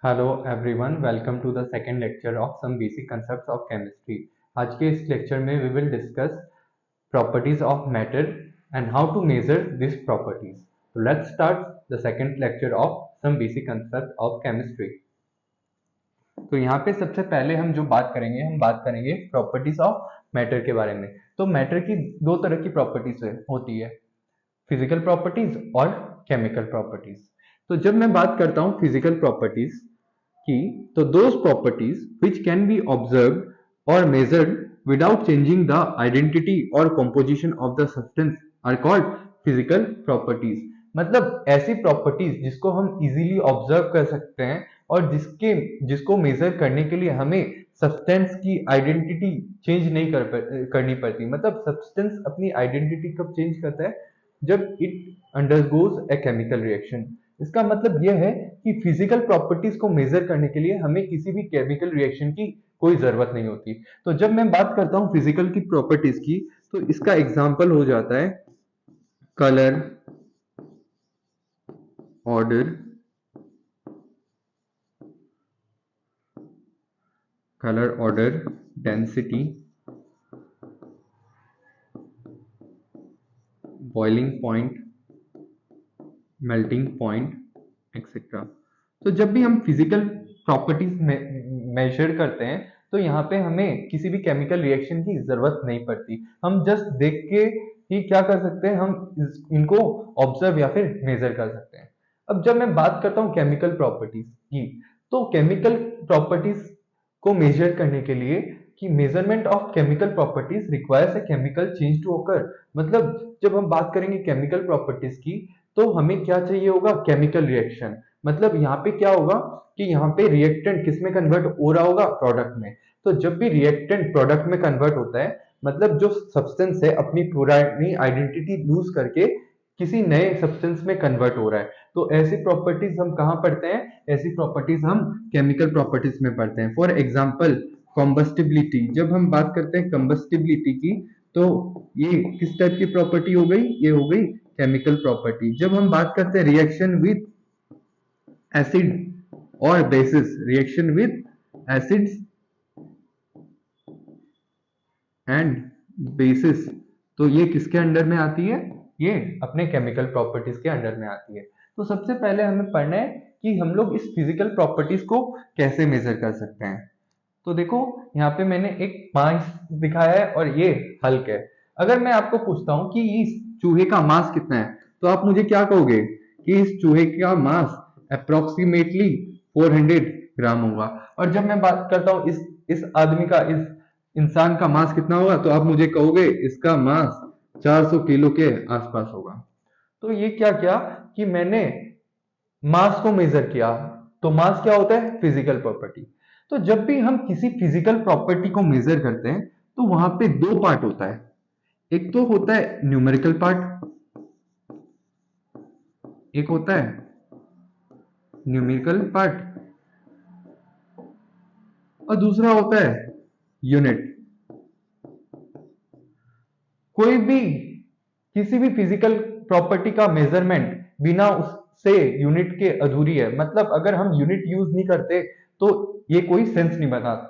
Hello everyone, welcome to the second lecture of some basic concepts of chemistry. आज के इस lecture में we will discuss properties of matter and how to measure this properties. तो let's start the second lecture of some basic concept of chemistry. तो यहाँ पे सबसे पहले हम बात करेंगे प्रॉपर्टीज ऑफ मैटर के बारे में। तो मैटर की दो तरह की प्रॉपर्टीज होती है, फिजिकल प्रॉपर्टीज और केमिकल प्रॉपर्टीज। तो जब मैं बात करता हूँ फिजिकल प्रॉपर्टीज की, तो those properties which can be observed और measured without changing the identity और composition of the substance are called physical properties. मतलब ऐसी प्रॉपर्टीज जिसको हम इजीली ऑब्जर्व कर सकते हैं और जिसको मेजर करने के लिए हमें सब्सटेंस की आइडेंटिटी चेंज नहीं करनी पड़ती। मतलब सब्सटेंस अपनी आइडेंटिटी कब चेंज करता है? जब it undergoes a chemical reaction. इसका मतलब यह है कि फिजिकल प्रॉपर्टीज को मेजर करने के लिए हमें किसी भी केमिकल रिएक्शन की कोई जरूरत नहीं होती। तो जब मैं बात करता हूं फिजिकल की प्रॉपर्टीज की, तो इसका एग्जांपल हो जाता है colour, order, density, boiling point, melting point, etcetera. तो जब भी हम फिजिकल प्रॉपर्टीज मेजर करते हैं, तो यहाँ पे हमें किसी भी केमिकल रिएक्शन की जरूरत नहीं पड़ती। हम जस्ट देख के ही क्या कर सकते हैं, हम इनको ऑब्जर्व या फिर मेजर कर सकते हैं। अब जब मैं बात करता हूँ केमिकल प्रॉपर्टीज की, तो केमिकल प्रॉपर्टीज को मेजर करने के लिए कि measurement of chemical properties requires a chemical change to occur. मतलब जब हम बात करेंगे केमिकल प्रॉपर्टीज की, तो हमें क्या चाहिए होगा? Chemical reaction. मतलब यहाँ पे क्या होगा कि यहाँ पे रिएक्टेंट किस में कन्वर्ट हो रहा होगा? प्रोडक्ट में। तो जब भी रिएक्टेंट प्रोडक्ट में कन्वर्ट होता है, मतलब जो सब्सटेंस है अपनी पुरानी आइडेंटिटी लूज करके किसी नए सब्सटेंस में कन्वर्ट हो रहा है। तो ऐसी प्रॉपर्टीज हम कहाँ पढ़ते हैं? ऐसी प्रॉपर्टीज हम केमिकल प्रॉपर्टीज में पढ़ते हैं। For example combustibility. जब हम बात करते हैं कम्बस्टिबिलिटी की, तो ये किस टाइप की प्रॉपर्टी हो गई? ये हो गई केमिकल प्रॉपर्टी। जब हम बात करते हैं रिएक्शन विथ एसिड और basis, reaction with acids and bases, तो ये किसके अंडर में आती है? ये अपने केमिकल प्रॉपर्टीज के अंडर में आती है। तो सबसे पहले हमें पढ़ना है कि हम लोग इस फिजिकल प्रॉपर्टीज को कैसे मेजर कर सकते हैं। तो देखो, यहाँ पे मैंने एक मास दिखाया है और ये हल्क है। अगर मैं आपको पूछता हूँ कि इस चूहे का मास कितना है, तो आप मुझे क्या कहोगे कि इस चूहे का मास अप्रोक्सीमेटली 400 ग्राम होगा। और जब मैं बात करता हूँ इस आदमी का, इस इंसान का मास कितना होगा, तो आप मुझे कहोगे इसका मास 400 किलो के आसपास होगा। तो ये क्या किया कि मैंने मास को मेजर किया। तो मास क्या होता है? Physical property. तो जब भी हम किसी फिजिकल प्रॉपर्टी को मेजर करते हैं, तो वहां पे दो पार्ट होता है। एक तो होता है न्यूमेरिकल पार्ट, एक होता है न्यूमेरिकल पार्ट, और दूसरा होता है यूनिट। कोई भी किसी भी फिजिकल प्रॉपर्टी का मेजरमेंट बिना उससे यूनिट के अधूरी है। मतलब अगर हम यूनिट यूज नहीं करते, तो ये कोई सेंस नहीं बनाता।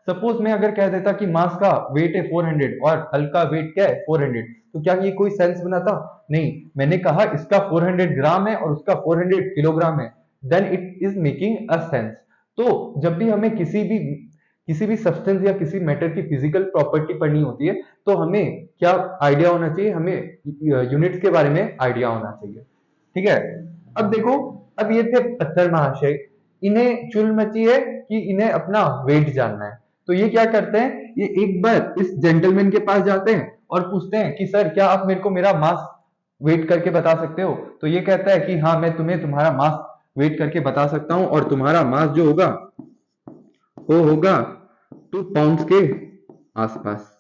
सपोज मैं अगर कह देता कि मास का वेट है 400 और हल्क का वेट क्या है? 400, तो क्या ये कोई सेंस बनाता? नहीं। मैंने कहा इसका 400 ग्राम है और उसका 400 किलोग्राम है, then it is making a sense. तो जब भी हमें किसी भी सब्सटेंस या किसी मैटर की फिजिकल प्रॉपर्टी पढ़नी होती है, तो हमें क्या आइडिया होना चाहिए? हमें यूनिट्स के बारे में आइडिया होना चाहिए। ठीक है। अब देखो, अब ये थे पत्थर महाशय। इन्हें चुल मची है कि इन्हें अपना वेट जानना है। तो ये क्या करते हैं, ये एक बार इस जेंटलमैन के पास जाते हैं और पूछते हैं कि सर, क्या आप मेरे को मेरा मास वेट करके बता सकते हो? तो ये कहता है कि हाँ, मैं तुम्हें तुम्हारा मास वेट करके बता सकता हूं, और तुम्हारा मास जो होगा वो होगा 2 पाउंड के आसपास।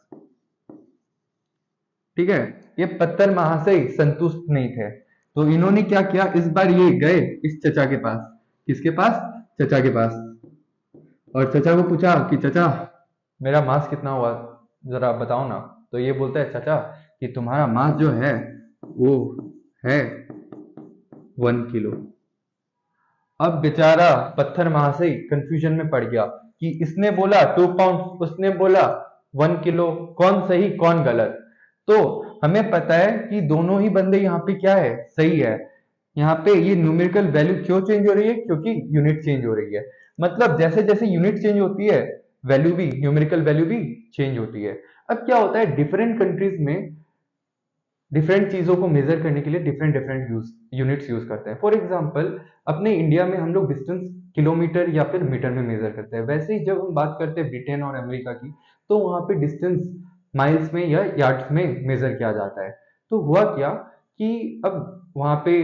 ठीक है। ये पत्थर महाशय संतुष्ट नहीं थे, तो इन्होंने क्या किया, इस बार ये गए इस चचा के पास। किसके पास? चचा के पास। और चचा को पूछा कि चचा, मेरा मास कितना हुआ, जरा बताओ ना। तो ये बोलता है, चचा कि तुम्हारा मास जो है वो है 1 किलो। अब बेचारा पत्थर वहां से कंफ्यूजन में पड़ गया कि इसने बोला 2 पाउंड, उसने बोला 1 किलो, कौन सही कौन गलत। तो हमें पता है कि दोनों ही बंदे यहाँ पे क्या है, सही है। यहाँ पे ये न्यूमेरिकल वैल्यू क्यों चेंज हो रही है, क्योंकि यूनिट चेंज हो रही है। मतलब जैसे जैसे यूनिट चेंज होती है, वैल्यू भी, न्यूमेरिकल वैल्यू भी चेंज होती है। अब क्या होता है, डिफरेंट कंट्रीज में डिफरेंट चीजों को मेजर करने के लिए डिफरेंट डिफरेंट यूनिट्स यूज करते हैं। फॉर एग्जांपल, अपने इंडिया में हम लोग डिस्टेंस किलोमीटर या फिर मीटर में मेजर करते हैं। वैसे ही जब हम बात करते हैं ब्रिटेन और अमेरिका की, तो वहां पे डिस्टेंस माइल्स में या यार्ड्स में मेजर किया जाता है। तो हुआ क्या कि अब वहां पे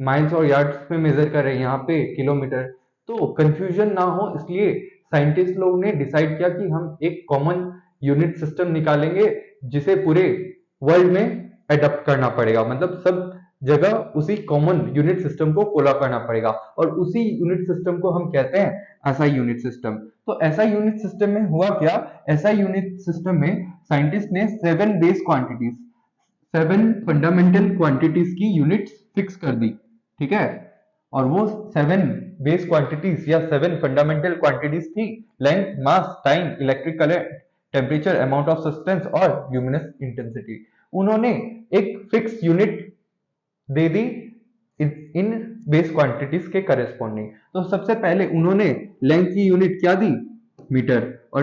माइल्स और यार्ड्स में मेजर कर रहे हैं, यहाँ पे किलोमीटर। तो कंफ्यूजन ना हो इसलिए साइंटिस्ट लोग ने डिसाइड किया कि हम एक कॉमन यूनिट सिस्टम निकालेंगे जिसे पूरे वर्ल्ड में एडप्ट करना पड़ेगा। मतलब सब जगह उसी कॉमन यूनिट सिस्टम को फॉलो करना पड़ेगा, और उसी यूनिट सिस्टम को हम कहते हैं एसआई यूनिट सिस्टम। तो एसआई यूनिट सिस्टम में हुआ क्या, एसआई यूनिट सिस्टम में साइंटिस्ट ने 7 फंडामेंटल क्वांटिटीज की यूनिट्स फिक्स कर दी। ठीक है, और वो 7 बेस क्वांटिटीज या 7 फंडामेंटल क्वांटिटीज थी: length, mass, time, electric current, temperature, amount of substance और ल्यूमिनस इंटेंसिटी। उन्होंने एक फिक्स यूनिट दे दी इन बेस क्वांटिटीज के करेस्पॉन्डिंग। तो सबसे पहले उन्होंने लेंथ की यूनिट क्या दी, मीटर, और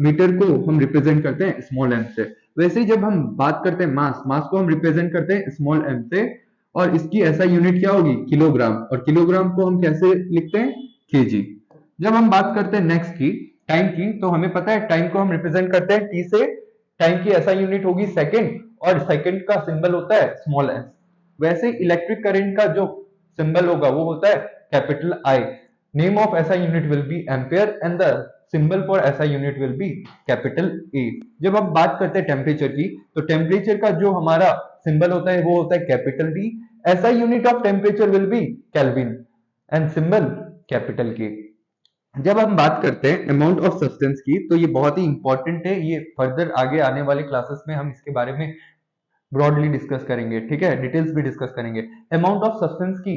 मीटर को हम रिप्रेजेंट करते हैं स्मॉल एम से। वैसे ही जब हम बात करते हैं मास, मास को हम रिप्रेजेंट करते हैं स्मॉल एम से, और इसकी ऐसा यूनिट क्या होगी, किलोग्राम, और किलोग्राम को हम कैसे लिखते हैं, केजी। जब हम बात करते हैं नेक्स्ट की, टाइम की, तो हमें पता है टाइम को हम रिप्रेजेंट करते हैं टी से। टाइम की ऐसा यूनिट होगी सेकंड, और सेकंड का सिंबल होता है स्मॉल एस। वैसे इलेक्ट्रिक करंट का जो सिंबल होगा वो होता है capital I. Name of SI unit will be ampere and the symbol for SI unit will be capital A. जब हम बात करते हैं टेम्परेचर की, तो टेम्परेचर का जो हमारा सिंबल होता है वो होता है कैपिटल टी। ऐसा unit of temperature will be kelvin and symbol capital के। जब हम बात करते हैं अमाउंट ऑफ सब्सटेंस की, तो ये बहुत ही इंपॉर्टेंट है। ये फर्दर आगे आने वाले क्लासेस में हम इसके बारे में ब्रॉडली डिस्कस करेंगे। ठीक है, डिटेल्स भी डिस्कस करेंगे। अमाउंट ऑफ सब्सटेंस की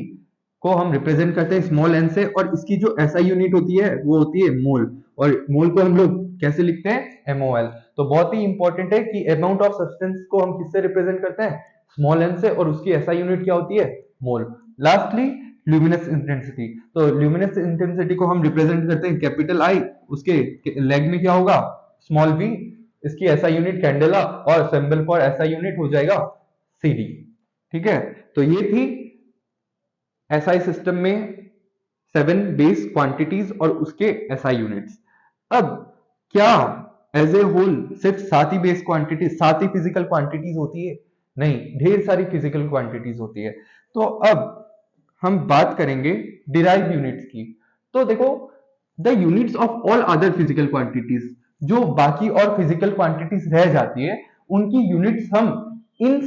को हम रिप्रेजेंट करते हैं स्मॉल एन से, और इसकी जो एसआई यूनिट होती है वो होती है मोल, और मोल को हम लोग कैसे लिखते हैं, एमओएल। तो बहुत ही इंपॉर्टेंट है कि अमाउंट ऑफ सब्सटेंस को हम किससे रिप्रेजेंट करते हैं, स्मॉल एन से, और उसकी एसआई यूनिट क्या होती है, मोल। लास्टली ल्यूमिनस इंटेंसिटी, तो ल्यूमिनस इंटेंसिटी को हम रिप्रेजेंट करते हैं कैपिटल आई, उसके लेग में क्या होगा, स्मॉल वी, इसकी ऐसा यूनिट कैंडेला, और सिंबल फॉर ऐसा यूनिट हो जाएगा सीडी। ठीक है, तो ये थी एसआई सिस्टम में 7 बेस क्वांटिटीज और उसके एसआई यूनिट्स। अब क्या एज ए होल सिर्फ 7 ही बेस क्वांटिटीज, 7 ही फिजिकल क्वांटिटीज होती है, नहीं, ढेर सारी फिजिकल क्वांटिटीज होती है। तो अब हम बात करेंगे डिराइव यूनिट्स की। तो देखो, the units of all other physical quantities, जो बाकी और फिजिकल क्वांटिटीज रह जाती है, उनकी यूनिट्स हम इन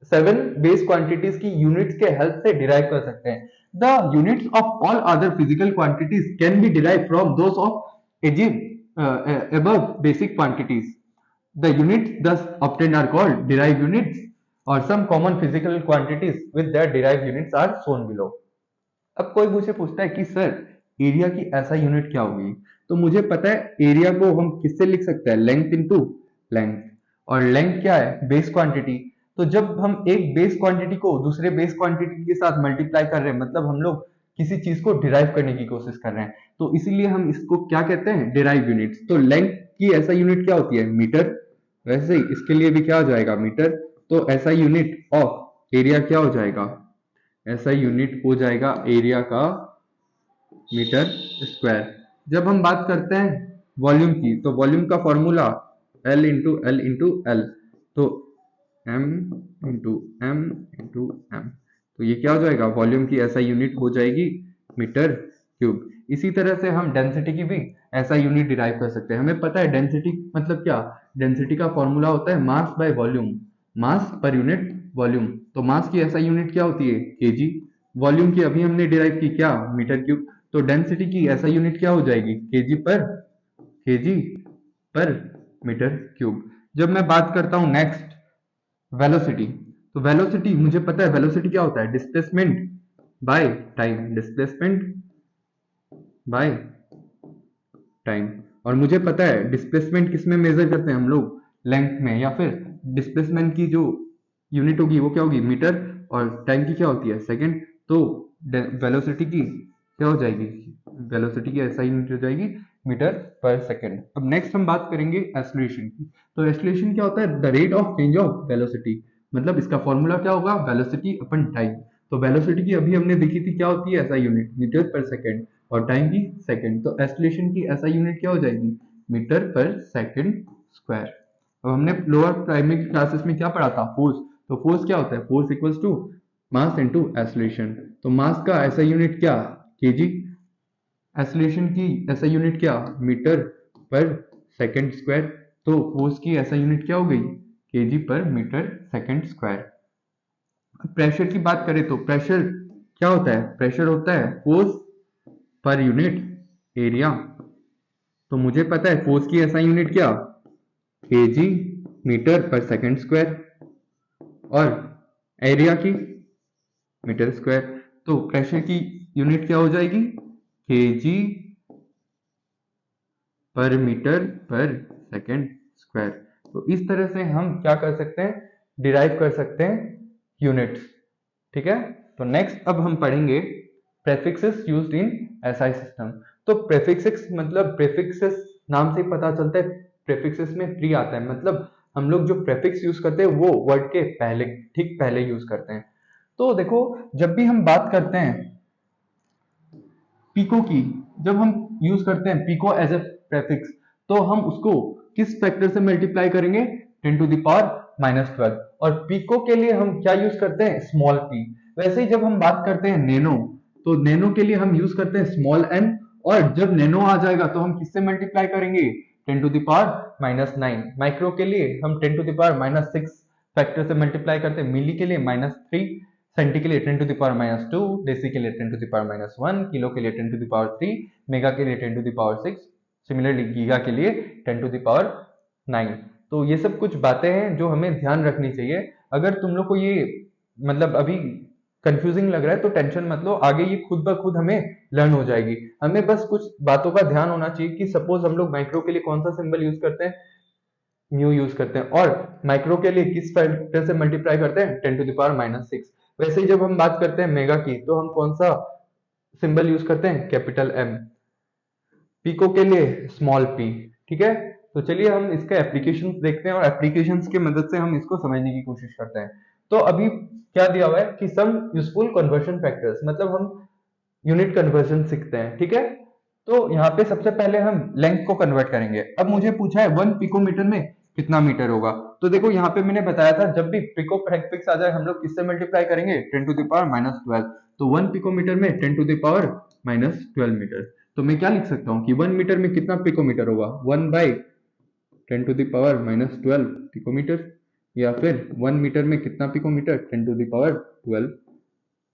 7 बेस क्वांटिटीज की यूनिट्स के हेल्प से डिराइव कर सकते हैं। The units of all other physical quantities can be derive from those of above basic quantities. The units thus obtained are called derived units, or some common physical quantities with their derived units are shown below. अब कोई मुझे पूछता है कि sir area की ऐसा unit क्या होगी, तो मुझे पता है एरिया को हम किससे लिख सकते हैं, लेंथ इनटू लेंथ, और लेंथ क्या है, बेस क्वांटिटी। तो जब हम एक बेस क्वांटिटी को दूसरे बेस क्वांटिटी के साथ मल्टीप्लाई कर रहे हैं, मतलब हम लोग किसी चीज को डिराइव करने की कोशिश कर रहे हैं, तो इसीलिए हम इसको क्या कहते हैं, डिराइव यूनिट्स। तो लेंथ की ऐसा यूनिट क्या होती है, मीटर। वैसे ही इसके लिए भी क्या हो जाएगा, मीटर। तो ऐसा यूनिट ऑफ एरिया क्या हो जाएगा, ऐसा यूनिट हो जाएगा एरिया का मीटर स्क्वायर। जब हम बात करते हैं वॉल्यूम की, तो वॉल्यूम का formula L into L into L, तो M into M into M. तो ये क्या हो जाएगा, वॉल्यूम की ऐसा यूनिट हो जाएगी मीटर क्यूब। इसी तरह से हम डेंसिटी की भी ऐसा यूनिट डिराइव कर सकते हैं। हमें पता है डेंसिटी मतलब क्या, डेंसिटी का फॉर्मूला होता है mass by volume, mass per unit volume. तो मास की ऐसा यूनिट क्या होती है, केजी। वॉल्यूम की अभी हमने डिराइव की क्या, मीटर क्यूब। तो डेंसिटी की ऐसा यूनिट क्या हो जाएगी, केजी पर मीटर क्यूब। जब मैं बात करता हूं नेक्स्ट वेलोसिटी, तो वेलोसिटी मुझे पता है, वेलोसिटी क्या होता है, displacement by time, displacement by time. और मुझे पता है डिस्प्लेसमेंट किस में मेजर करते हैं हम लोग, लेंथ में, या फिर डिस्प्लेसमेंट की जो यूनिट होगी वो क्या होगी, मीटर, और टाइम की क्या होती है, सेकंड। तो वेलोसिटी की क्या हो जाएगी, वेलोसिटी की ऐसा यूनिट हो जाएगी मीटर पर सेकंड। अब नेक्स्ट हम बात करेंगे एक्सेलरेशन की। तो एक्सेलरेशन क्या होता है, the rate of change of velocity, मतलब इसका फॉर्मूला क्या होगा, वेलोसिटी अपन टाइम। तो वेलोसिटी की अभी हमने देखी थी क्या होती है, ऐसा यूनिट मीटर पर सेकंड, और टाइम की सेकंड। तो एक्सेलरेशन की ऐसा यूनिट क्या हो जाएगी, मीटर पर सेकंड स्क्वायर। अब हमने लोअर प्राइमरी क्लासेस में क्या पढ़ा था, फोर्स। तो फोर्स क्या होता है, force equals to mass into acceleration. तो मास का ऐसा यूनिट क्या, केजी, एक्सेलरेशन की ऐसा यूनिट क्या, मीटर पर सेकंड स्क्वायर। तो फोर्स की ऐसा यूनिट क्या हो गई, केजी पर मीटर सेकंड स्क्वायर। प्रेशर की बात करें तो प्रेशर क्या होता है, प्रेशर होता है फोर्स पर यूनिट एरिया। तो मुझे पता है फोर्स की ऐसा यूनिट क्या, केजी मीटर पर सेकंड स्क्वायर, और एरिया की मीटर स्क्वायर। तो प्रेशर की यूनिट क्या हो जाएगी, केजी पर मीटर पर सेकंड स्क्वायर। तो इस तरह से हम क्या कर सकते हैं, डिराइव कर सकते हैं यूनिट्स। ठीक है, तो नेक्स्ट अब हम पढ़ेंगे prefixes used in SI system. तो प्रेफिक्सेस मतलब, प्रेफिक्सेस नाम से पता चलता है प्रेफिक्सेस में प्री आता है, मतलब हम लोग जो प्रेफिक्स यूज करते हैं वो वर्ड के पहले, ठीक पहले यूज करते हैं। तो देखो, जब भी हम बात करते हैं पिको की, जब हम यूज करते हैं पिको एज ए प्रेफिक्स, तो हम उसको किस फैक्टर से मल्टीप्लाई करेंगे, 10 टू द पावर -12। और पिको के लिए हम क्या यूज करते हैं, स्मॉल पी। वैसे ही जब हम बात करते हैं नैनो, तो नैनो के लिए हम यूज करते हैं स्मॉल एन, और जब नैनो आ जाएगा तो हम किससे मल्टीप्लाई करेंगे, 10 टू द पावर -9। माइक्रो के लिए हम 10 टू द पावर -6 फैक्टर से मल्टीप्लाई करते हैं, मिली के लिए -3, सेंटी के लिए 10 टू द पावर -2, डेसी के लिए 10 टू द पावर -1, किलो के लिए 10 टू द पावर 3, मेगा के लिए 10 to the power 6, similarly giga के लिए 10 टू द पावर 9। तो ये सब कुछ बातें हैं जो हमें ध्यान रखनी चाहिए। अगर तुम लोग को ये मतलब अभी कंफ्यूजिंग लग रहा है तो टेंशन मत लो, आगे ये खुद ब खुद हमें लर्न हो जाएगी। हमें बस कुछ बातों का ध्यान होना चाहिए कि सपोज हम लोग माइक्रो के लिए कौन सा सिंबल यूज करते हैं, म्यू यूज करते हैं, और माइक्रो के लिए किस फैक्टर से मल्टीप्लाई करते हैं, 10 टू द पावर -6। वैसे ही जब हम बात करते हैं मेगा की, तो हम कौन सा सिंबल यूज करते हैं, कैपिटल एम। पिको के लिए स्मॉल पी। ठीक है, तो चलिए हम इसके एप्लीकेशंस देखते हैं, और एप्लीकेशंस की मदद से हम इसको समझने की कोशिश करते हैं। तो अभी क्या दिया हुआ है कि सम यूजफुल कन्वर्जन फैक्टर्स, मतलब हम यूनिट कन्वर्जन सीखते हैं। ठीक है, तो यहाँ पे सबसे पहले हम लेंथ को कन्वर्ट करेंगे। अब मुझे पूछा है 1 पिकोमीटर में कितना मीटर होगा। तो देखो यहाँ पे मैंने बताया था जब भी पिको प्रेफिक्स आ जाए हम लोग किससे मल्टीप्लाई करेंगे, 10 टू द पावर -12। तो 1 पिकोमीटर में 10 टू द पावर -12 मीटर। तो मैं क्या लिख सकता हूँ कि 1 मीटर में कितना पिकोमीटर होगा, 1 by 10 to the power -12 picometre, या फिर 1 मीटर में कितना picometre, 10 to the power 12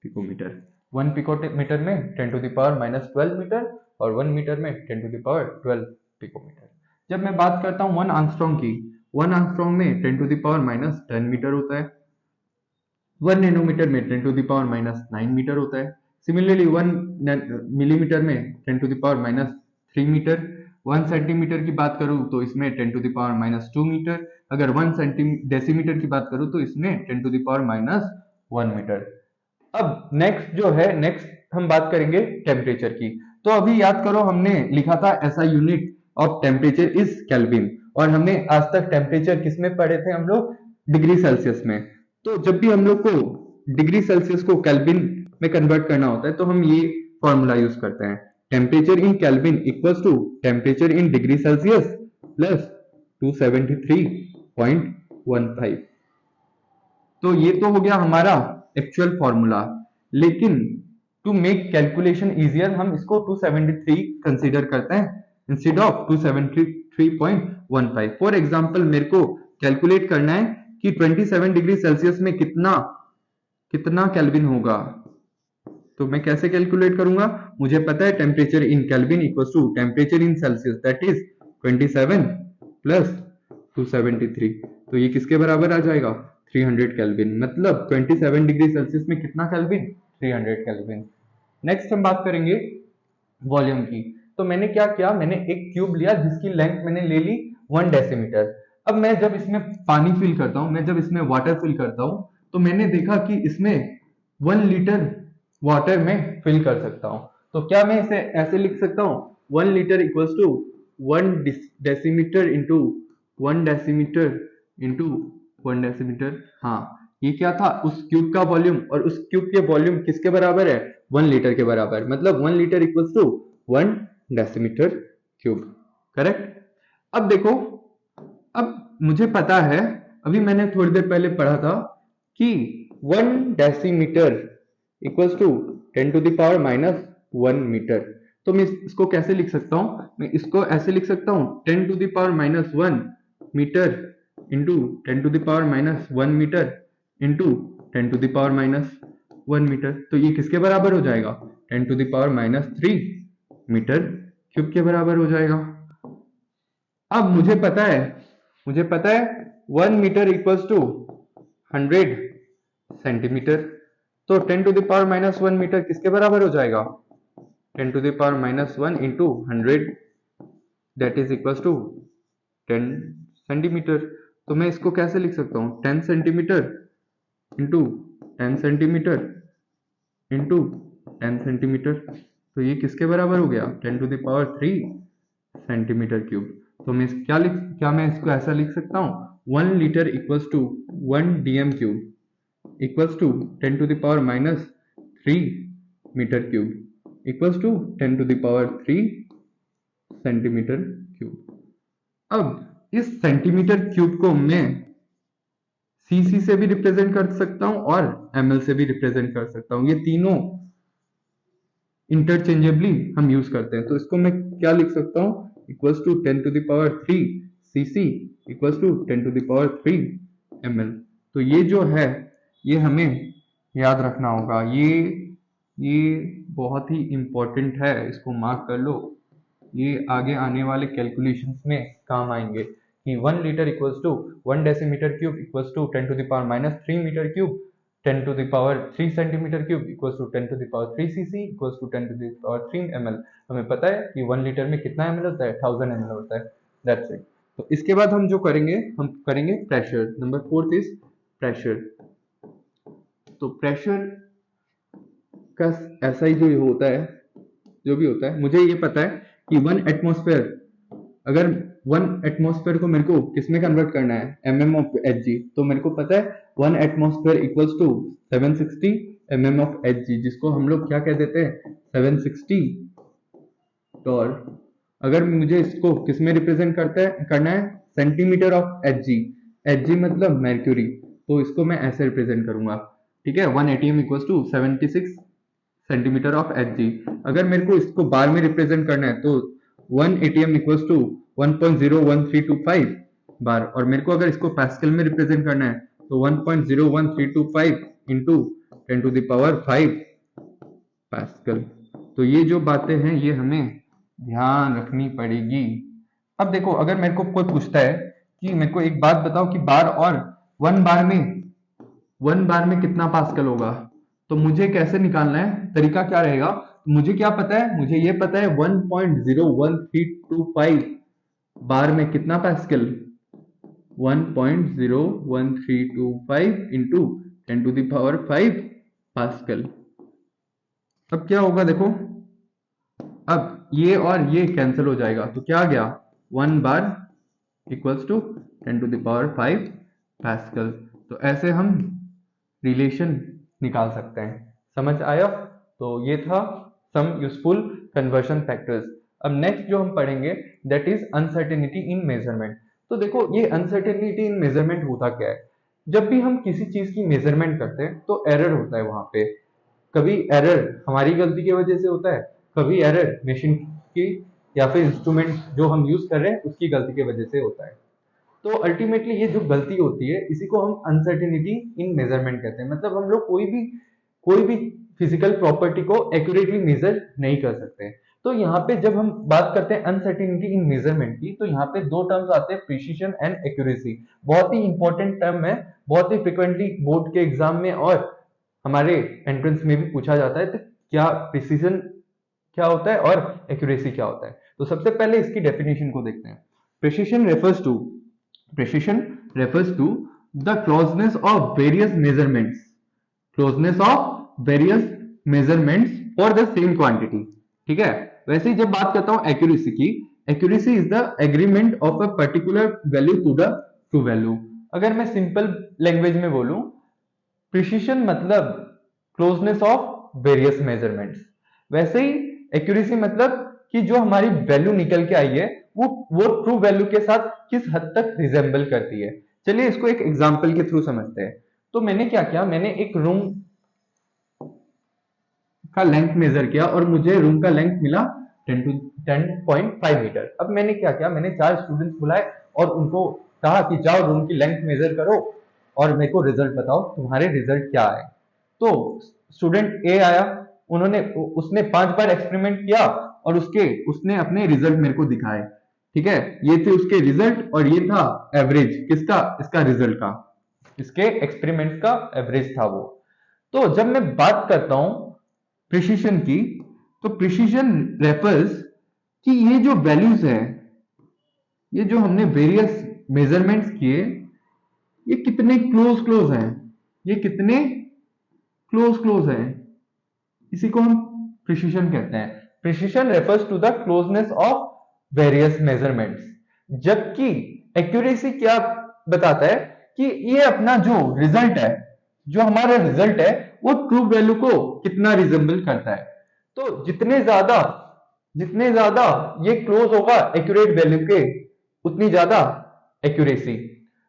picometre. 1 picometre में 10 टू द पावर -12 मीटर, और 1 मीटर में 10 टू द पावर 12 पिकोमीटर। जब मैं बात करता हूँ 1 एंगस्ट्रॉम की, 1 एंगस्ट्रॉम में 10 टू द पावर -10 मीटर होता है। 1 नैनोमीटर में 10 टू द पावर -9 मीटर होता है। सिमिलरली 1 मिलीमीटर में 10 to the power -3 metre. 1 centimetre की बात करूं तो इसमें 10 टू द पावर -2 मीटर। अगर 1 डेसीमीटर की बात करूं तो इसमें 10 टू द पावर -1 मीटर। अब नेक्स्ट जो है, नेक्स्ट हम बात करेंगे टेम्परेचर की। तो अभी याद करो हमने लिखा था ऐसा unit of temperature is kelvin, और हमने आज तक टेम्परेचर किस में पढ़े थे हम लोग, डिग्री सेल्सियस में। तो जब भी हम लोग को डिग्री सेल्सियस को केल्विन में कन्वर्ट करना होता है तो हम ये फॉर्मूला यूज करते हैं, temperature in kelvin equals to temperature in degree Celsius plus 273.15। तो ये तो हो गया हमारा एक्चुअल फॉर्मूला, लेकिन टू मेक कैलकुलेशन इजियर हम इसको 273 कंसीडर करते हैं इंस्टेड ऑफ 273.15। फॉर एग्जांपल मेरे को कैलकुलेट करना है कि 27 डिग्री सेल्सियस में कितना कितना केल्विन होगा। तो मैं कैसे कैलकुलेट करूंगा, मुझे पता है temperature in kelvin equals to temperature in Celsius, that is 27 plus 273। तो ये किसके बराबर आ जाएगा, 300 केल्विन। मतलब 27 डिग्री सेल्सियस में कितना केल्विन, 300 केल्विन। नेक्स्ट हम बात करेंगे वॉल्यूम की। तो मैंने क्या किया, मैंने एक क्यूब लिया जिसकी लेंथ मैंने ले ली 1 डेसीमीटर। अब मैं जब इसमें पानी फिल करता हूँ, मैं जब इसमें वाटर फिल करता हूँ, तो मैंने देखा कि इसमें 1 लीटर वाटर में फिल कर सकता हूँ। तो क्या मैं इसे ऐसे लिख सकता हूँ, 1 litre equals to 1 decimetre into 1 decimetre into 1 decimetre. हाँ, ये क्या था, उस क्यूब का वॉल्यूम, और उस क्यूब के वॉल्यूम किसके बराबर है, 1 लीटर के बराबर, मतलब 1 litre equals to 1 decimetre cube. Correct. अब देखो, अब मुझे पता है, अभी मैंने थोड़ी देर पहले पढ़ा था कि 1 decimetre equals to 10 to the power minus 1 metre. तो मैं इसको कैसे लिख सकता हूं, मैं इसको ऐसे लिख सकता हूं, 10 to the power minus 1 metre into 10 to the power minus 1 metre into 10 to the power minus 1 metre. तो ये किसके बराबर हो जाएगा, 10 to the power minus 3 metre cube के बराबर हो जाएगा। अब मुझे पता है 1 मीटर इक्वल्स टू 100 सेंटीमीटर। तो 10 to the power minus 1 metre किसके बराबर हो जाएगा, 10 to the power minus 1 into 100, that is equals to 10 centimetre. तो मैं इसको कैसे लिख सकता हूँ, 10 centimetre into 10 centimetre into 10 centimetre. तो ये किसके बराबर हो गया, 10 to the power 3 centimetre cube. तो मैं क्या मैं इसको ऐसा लिख सकता हूँ, 1 litre equals to 1 dm cube equals to 10 to the power minus 3 metre cube equals to 10 to the power 3 centimetre cube. अब इस सेंटीमीटर क्यूब को मैं सीसी से भी रिप्रेजेंट कर सकता हूं और एमएल से भी रिप्रेजेंट कर सकता हूं। ये तीनों इंटरचेंजेबली हम यूज करते हैं। तो इसको मैं क्या लिख सकता हूं, equals to 10 to the power 3 cc equals to 10 to the power 3 ml. तो ये जो है, ये हमें याद रखना होगा, ये बहुत ही इंपॉर्टेंट है, इसको मार्क कर लो। ये आगे आने वाले कैलकुलेशंस में काम आएंगे कि 1 litre equals to 1 decimetre cube equals to 10 to the power minus 3 metre cube, 10 to the power 3 centimetre cube equals to 10 to the power 3 cc equals to 10 to the power 3 ml. हमें पता है कि 1 litre में कितना ML होता है, 1000 ML होता है। That's it. तो इसके बाद हम जो करेंगे, हम करेंगे प्रेशर। Number 4 is pressure. तो प्रेशर का ऐसा ही जो होता है, जो भी होता है, मुझे ये पता है कि 1 एटमॉस्फेयर, अगर 1 एटमॉस्फेयर को मेरे को किसमें कन्वर्ट करना है, mm ऑफ Hg, तो मेरे को पता है 1 atmosphere equals to 760 mm of Hg, जिसको हम लोग क्या कह देते हैं, 760 टॉर। अगर मुझे इसको किसमें रिप्रेजेंट करना है, सेंटीमीटर ऑफ Hg, Hg मतलब मर्क्यूरी, तो इसको मैं ऐसे रिप्रेजेंट करूंगा, ठीक है, 1 atm equals to 76 centimetre of Hg। अगर मेरे को इसको बार में रिप्रेजेंट करना है तो 1 atm इक्वल्स टू 1.01325 बार, और मेरे को अगर इसको पास्कल में रिप्रेजेंट करना है तो 1.01325 into 10 to the power 5 pascal. तो ये जो बातें हैं ये हमें ध्यान रखनी पड़ेगी। अब देखो, अगर मेरे को कोई पूछता है कि मेरे को एक बात बताओ कि बार और 1 बार में कितना पास्कल होगा, तो मुझे कैसे निकालना है, तरीका क्या रहेगा, मुझे क्या पता है, मुझे ये पता है 1.01325 बार में कितना pascal, 1.01325 into 10 to the power 5 pascal. अब क्या होगा देखो, अब ये और ये कैंसिल हो जाएगा, तो क्या आ गया, 1 bar equals to 10 to the power 5 pascal. तो ऐसे हम रिलेशन निकाल सकते हैं। समझ आया? तो ये था सम यूजफुल कन्वर्शन फैक्टर्स। अब नेक्स्ट जो हम पढ़ेंगे that is uncertainty in measurement. तो देखो, ये अनसर्टेनिटी इन मेजरमेंट होता क्या है, जब भी हम किसी चीज की मेजरमेंट करते हैं तो एरर होता है वहां पे। कभी एरर हमारी गलती की वजह से होता है, कभी एरर मशीन की या फिर इंस्ट्रूमेंट जो हम यूज कर रहे हैं उसकी गलती की वजह से होता है। तो अल्टीमेटली ये जो गलती होती है इसी को हम अनसर्टेनिटी इन मेजरमेंट कहते हैं। मतलब हम लोग कोई भी फिजिकल प्रॉपर्टी को एक्यूरेटली मेजर नहीं कर सकते। तो यहाँ पे जब हम बात करते हैं अनसर्टेनिटी इन मेजरमेंट की, तो यहाँ पे 2 टर्म्स आते हैं, प्रिसिशन एंड एक्यूरेसी। बहुत ही इंपॉर्टेंट टर्म है, बहुत ही फ्रिक्वेंटली बोर्ड के एग्जाम में और हमारे एंट्रेंस में भी पूछा जाता है, तो क्या प्रिसीजन क्या होता है और एक्यूरेसी क्या होता है। तो सबसे पहले इसकी डेफिनेशन को देखते हैं। Precision refers to the closeness of various measurements for the same quantity. ठीक है, वैसे ही जब बात करता हूं एक्यूरेसी की, accuracy is the agreement of a particular value to the true value. अगर मैं सिंपल लैंग्वेज में बोलूं, प्रिसिशन मतलब क्लोजनेस ऑफ वेरियस मेजरमेंट्स, वैसे ही एक्यूरेसी मतलब कि जो हमारी वैल्यू निकल के आई है वो ट्रू वैल्यू के साथ किस हद तक रिजेंबल करती है। चलिए इसको एक एग्जांपल के थ्रू समझते हैं। तो मैंने क्या किया, मैंने एक रूम का लेंथ मेजर किया और मुझे रूम का लेंथ मिला 10.5 मीटर। अब मैंने क्या किया, मैंने 4 स्टूडेंट्स बुलाए और उनको कहा कि जाओ रूम की लेंथ मेजर करो और मेरे को रिजल्ट बताओ, तुम्हारे रिजल्ट क्या आए। तो स्टूडेंट ए आया, उसने 5 बार एक्सपेरिमेंट किया और उसने अपने रिजल्ट मेरे को दिखाए। ठीक है, ये थे उसके रिजल्ट और ये था एवरेज किसका, इसका रिजल्ट का, इसके एक्सपेरिमेंट का एवरेज था वो। तो जब मैं बात करता हूं प्रिसिशन की, तो प्रिसिशन रेफर्स कि ये जो वैल्यूज है, ये जो हमने वेरियस मेजरमेंट्स किए, ये कितने क्लोज हैं, ये कितने क्लोज हैं, इसी को हम प्रिसिशन कहते हैं। Precision refers to the closeness of various measurements. जबकि एक्यूरेसी क्या बताता है कि ये अपना जो रिजल्ट है, जो हमारा रिजल्ट है, वो ट्रू वैल्यू को कितना रिजेंबल करता है। तो जितने ज्यादा ये क्लोज होगा एक्यूरेट वैल्यू के, उतनी ज्यादा एक्यूरेसी।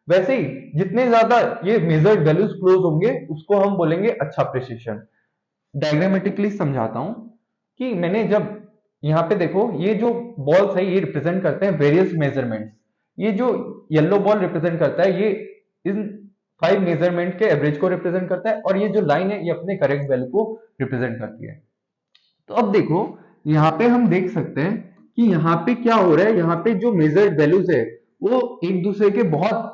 वैसे ही जितने ज्यादा ये मेजर्ड वैल्यूज क्लोज होंगे, उसको हम बोलेंगे अच्छा प्रिसिशन। डायग्रामेटिकली समझाता हूं कि मैंने जब यहाँ पे देखो, ये जो बॉल्स है ये रिप्रेजेंट करते हैं वेरियस मेजरमेंट्स। ये जो येलो बॉल रिप्रेजेंट करता है, ये इन 5 मेजरमेंट के एवरेज को रिप्रेजेंट करता है, और ये जो लाइन है ये अपने करेक्ट वैल्यू को रिप्रेजेंट करती है। तो अब देखो, यहाँ पे हम देख सकते हैं कि यहाँ पे क्या हो रहा है, यहाँ पे जो मेजर्ड वैल्यूज है वो एक दूसरे के बहुत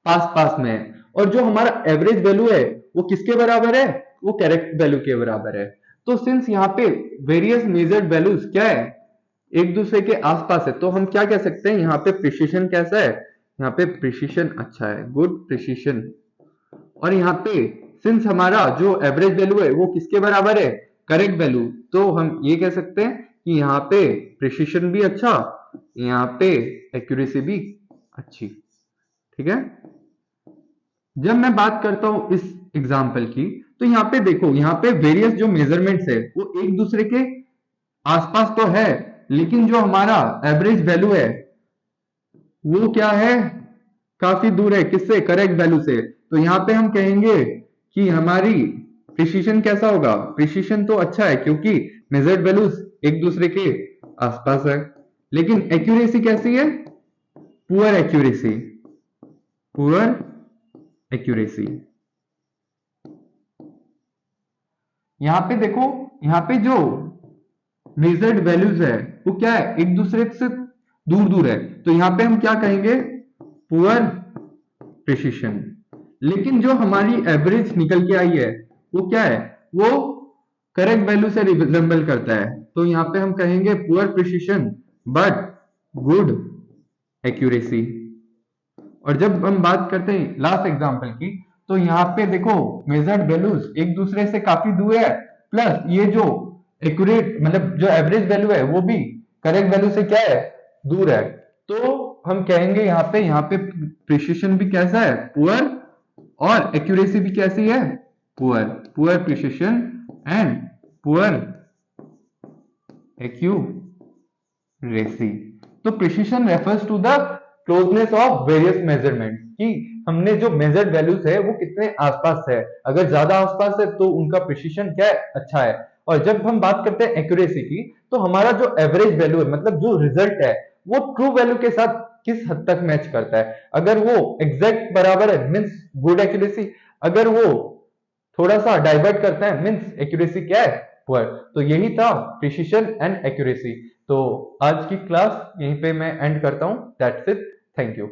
पास में है, और जो हमारा एवरेज वैल्यू है वो किसके बराबर है, वो करेक्ट वैल्यू के बराबर है। तो सिंस यहाँ पे वेरियस मेजर्ड वैल्यूज क्या है, एक दूसरे के आसपास है, तो हम क्या कह सकते हैं, यहाँ पे प्रिसिशन कैसा है, यहाँ पे प्रिसिशन अच्छा है, गुड प्रिसिशन। और यहाँ पे सिंस हमारा जो एवरेज वैल्यू है वो किसके बराबर है, करेक्ट वैल्यू, तो हम ये कह सकते हैं कि यहाँ पे प्रिसिशन भी अच्छा, यहाँ पे एक्यूरेसी भी अच्छी। ठीक है, जब मैं बात करता हूं इस एग्जाम्पल की, तो यहाँ पे देखो, यहाँ पे वेरियस जो मेजरमेंट्स है वो एक दूसरे के आसपास तो है, लेकिन जो हमारा एवरेज वैल्यू है वो क्या है, काफी दूर है किससे, करेक्ट वैल्यू से। तो यहाँ पे हम कहेंगे कि हमारी प्रिसिशन कैसा होगा, प्रिसिशन तो अच्छा है क्योंकि मेजर्ड वैल्यूज एक दूसरे के आसपास है। लेकिन एक्यूरेसी कैसी है, पुअर एक्यूरेसी। यहाँ पे देखो, यहाँ पे जो मेजर्ड वैल्यूज है वो क्या है, एक दूसरे से दूर है, तो यहाँ पे हम क्या कहेंगे, पुअर प्रिसिशन। लेकिन जो हमारी एवरेज निकल के आई है वो क्या है, वो करेक्ट वैल्यू से रिजेंबल करता है, तो यहाँ पे हम कहेंगे poor precision but good accuracy. और जब हम बात करते हैं लास्ट एग्जांपल की, तो यहाँ पे देखो मेजर्ड वैल्यूज एक दूसरे से काफी दूर है, प्लस ये जो एक्यूरेट मतलब जो एवरेज वैल्यू है वो भी करेक्ट वैल्यू से क्या है, दूर है। तो हम कहेंगे यहाँ पे प्रिसिशन भी कैसा है, पुअर, और एक्यूरेसी भी कैसी है, poor precision and poor accuracy. तो precision refers to the closeness of various measurements, कि हमने जो मेजर्ड वैल्यूज है वो कितने आसपास है, अगर ज्यादा आसपास है तो उनका प्रिसिशन क्या है, अच्छा है। और जब हम बात करते हैं एक्यूरेसी की, तो हमारा जो एवरेज वैल्यू है, मतलब जो रिजल्ट है, वो ट्रू वैल्यू के साथ किस हद तक मैच करता है। अगर वो एग्जैक्ट बराबर है मीन्स गुड एक्यूरेसी, अगर वो थोड़ा सा डाइवर्ट करता है मीन्स एक्यूरेसी क्या है, पुअर। तो यही था प्रिसिशन एंड एक्यूरेसी। तो आज की क्लास यहीं पे मैं एंड करता हूं, दैट्स इट, थैंक यू।